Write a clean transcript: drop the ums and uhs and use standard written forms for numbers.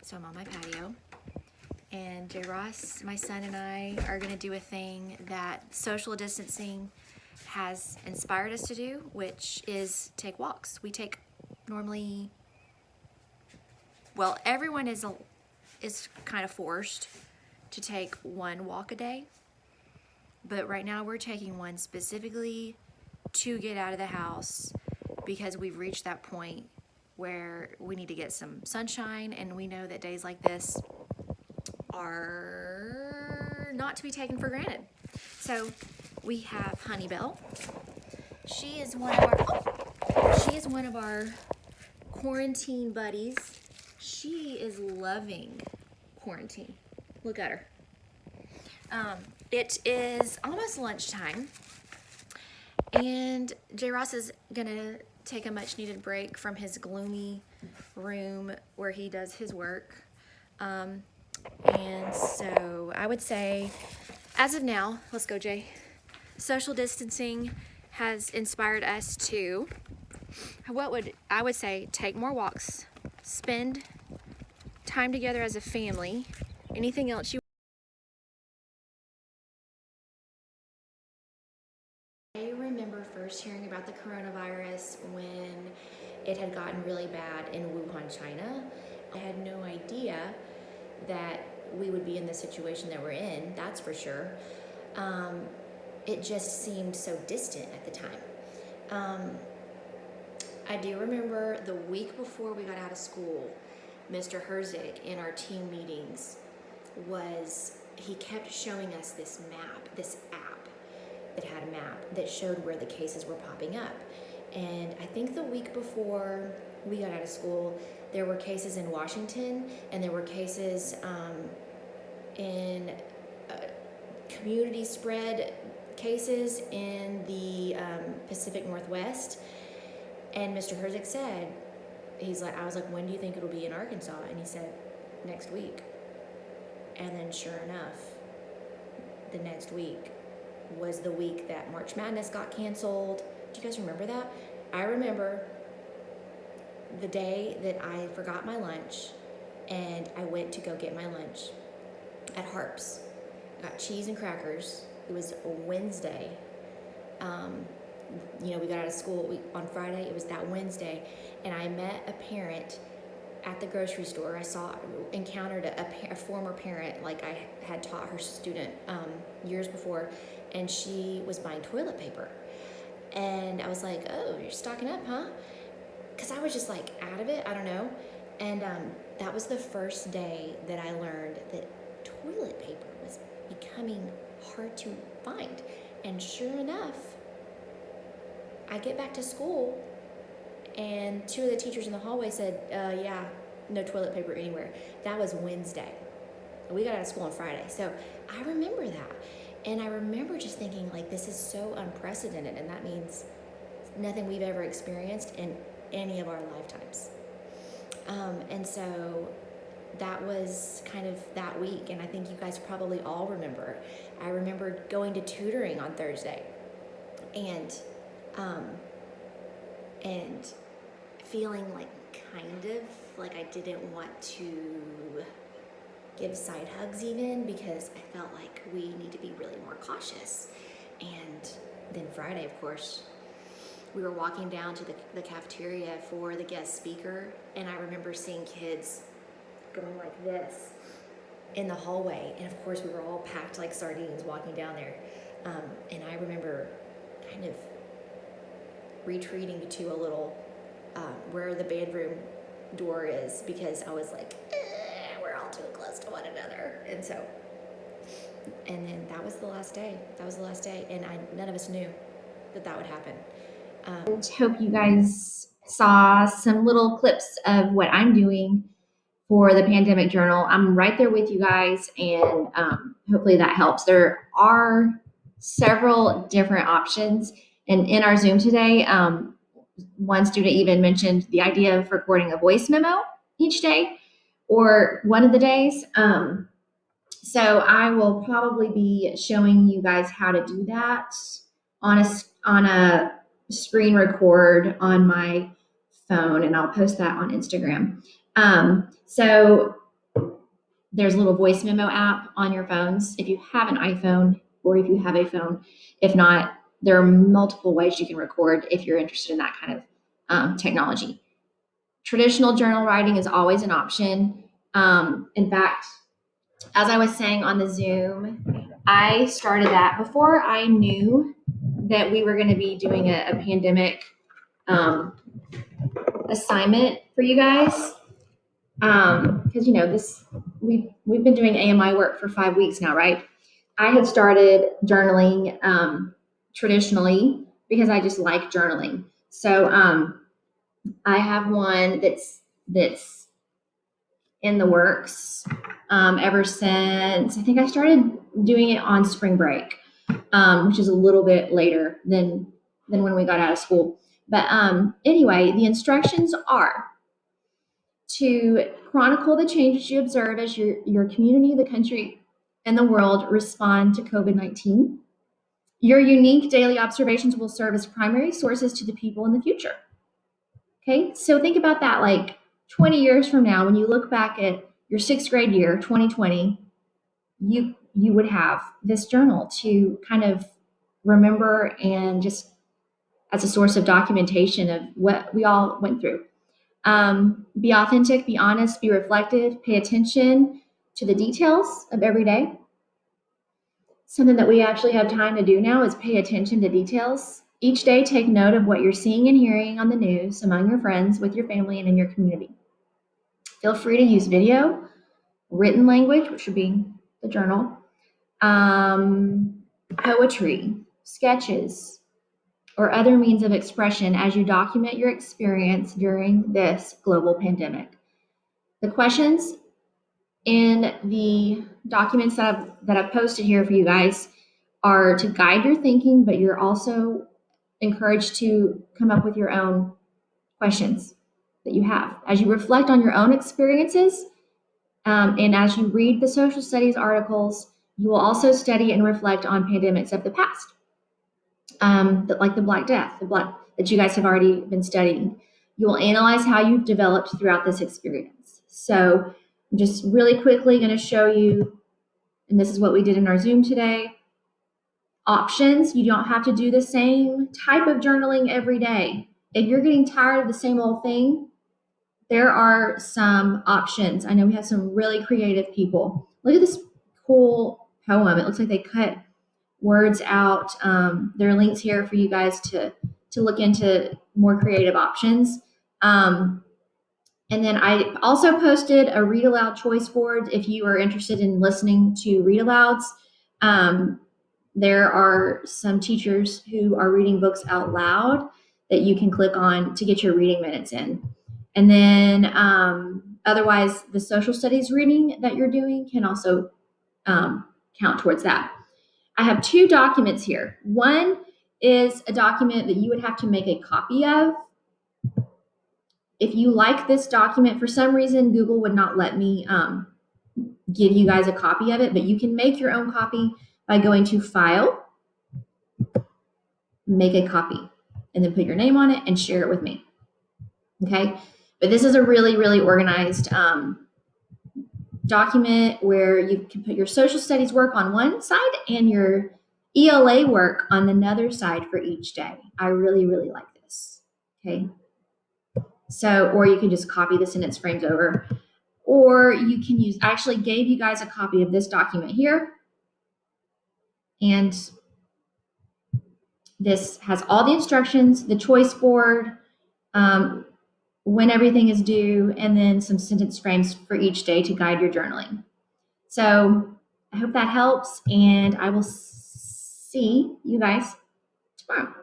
So I'm on my patio, and J. Ross, my son, and I are gonna do a thing that social distancing has inspired us to do, which is take walks. We take normally, well, everyone is kind of forced to take one walk a day, but right now we're taking one specifically to get out of the house because we've reached that point where we need to get some sunshine, and we know that days like this are not to be taken for granted. So we have Honeybell. She is one of our quarantine buddies. She is loving quarantine. Look at her. It is almost lunchtime, and J. Ross is gonna take a much needed break from his gloomy room where he does his work. And so I would say, as of now, let's go, Jay. Social distancing has inspired us to, I would say, take more walks, spend time together as a family. Anything else you? I remember first hearing about the coronavirus when it had gotten really bad in Wuhan, China. I had no idea that we would be in the situation that we're in, that's for sure. It just seemed so distant at the time. I do remember the week before we got out of school, Mr. Herzig in our team meetings he kept showing us this map, this app that had a map that showed where the cases were popping up. And I think the week before we got out of school, there were cases in Washington, and there were cases in community spread cases in the Pacific Northwest. And Mr. Herzig said, I was like, when do you think it'll be in Arkansas? And he said, next week. And then sure enough, the next week was the week that March Madness got canceled. Do you guys remember that? I remember the day that I forgot my lunch and I went to go get my lunch at HAR-BER's. I got cheese and crackers. It was a Wednesday. We got out of school on Friday. It was that Wednesday, and I met a parent at the grocery store. Encountered a former parent, like I had taught her student years before, and she was buying toilet paper. And I was like, oh, you're stocking up, huh? Because I was just like out of it, I don't know. And that was the first day that I learned that toilet paper was becoming hard to find. And sure enough, I get back to school, and two of the teachers in the hallway said, yeah, no toilet paper anywhere. That was Wednesday. We got out of school on Friday. So I remember that. And I remember just thinking, like, this is so unprecedented, and that means nothing we've ever experienced in any of our lifetimes. And so that was kind of that week, and I think you guys probably all remember. I remember going to tutoring on Thursday, and feeling like kind of like I didn't want to give side hugs even, because I felt like we need to be really more cautious. And then Friday, of course, we were walking down to the cafeteria for the guest speaker, and I remember seeing kids going like this in the hallway, and of course we were all packed like sardines walking down there. And I remember kind of retreating to a little where the bedroom door is, because I was like, we're all too close to one another. And then that was the last day. And none of us knew that would happen. Hope you guys saw some little clips of what I'm doing for the Pandemic Journal. I'm right there with you guys, and hopefully that helps. There are several different options, and in our Zoom today, one student even mentioned the idea of recording a voice memo each day or one of the days. So I will probably be showing you guys how to do that on a screen record on my phone, and I'll post that on Instagram. So there's a little voice memo app on your phones if you have an iPhone or if you have a phone. If not, there are multiple ways you can record if you're interested in that kind of technology. Traditional journal writing is always an option. In fact, as I was saying on the Zoom, I started that before I knew that we were going to be doing a pandemic assignment for you guys. Because we've been doing AMI work for 5 weeks now, right? I had started journaling traditionally because I just like journaling. So I have one that's in the works ever since I think I started doing it on spring break, which is a little bit later than when we got out of school. But anyway, the instructions are to chronicle the changes you observe as your community, the country, and the world respond to COVID-19. Your unique daily observations will serve as primary sources to the people in the future. Okay, so think about that, like 20 years from now, when you look back at your sixth grade year, 2020, you would have this journal to kind of remember and just as a source of documentation of what we all went through. Be authentic, be honest, be reflective, pay attention to the details of every day. Something that we actually have time to do now is pay attention to details. Each day, take note of what you're seeing and hearing on the news, among your friends, with your family, and in your community. Feel free to use video, written language, which would be the journal, poetry, sketches, or other means of expression as you document your experience during this global pandemic. The questions in the documents that I've posted here for you guys are to guide your thinking, but you're also encouraged to come up with your own questions that you have. As you reflect on your own experiences, and as you read the social studies articles, you will also study and reflect on pandemics of the past, like the Black Death, that you guys have already been studying. You will analyze how you've developed throughout this experience. So I'm just really quickly going to show you, and this is what we did in our Zoom today, options. You don't have to do the same type of journaling every day. If you're getting tired of the same old thing, there are some options. I know we have some really creative people. Look at this cool poem. It looks like they cut words out. There are links here for you guys to look into more creative options. And then I also posted a read aloud choice board if you are interested in listening to read alouds. There are some teachers who are reading books out loud that you can click on to get your reading minutes in. And then otherwise, the social studies reading that you're doing can also count towards that. I have 2 documents here. One is a document that you would have to make a copy of. If you like this document, for some reason, Google would not let me give you guys a copy of it, but you can make your own copy by going to File, make a copy, and then put your name on it and share it with me. Okay? But this is a really, really organized document where you can put your social studies work on one side and your ELA work on another side for each day. I really, really like this. Okay? So, or you can just copy the sentence frames over, or you can use, I actually gave you guys a copy of this document here. And this has all the instructions, the choice board, when everything is due, and then some sentence frames for each day to guide your journaling. So I hope that helps, and I will see you guys tomorrow.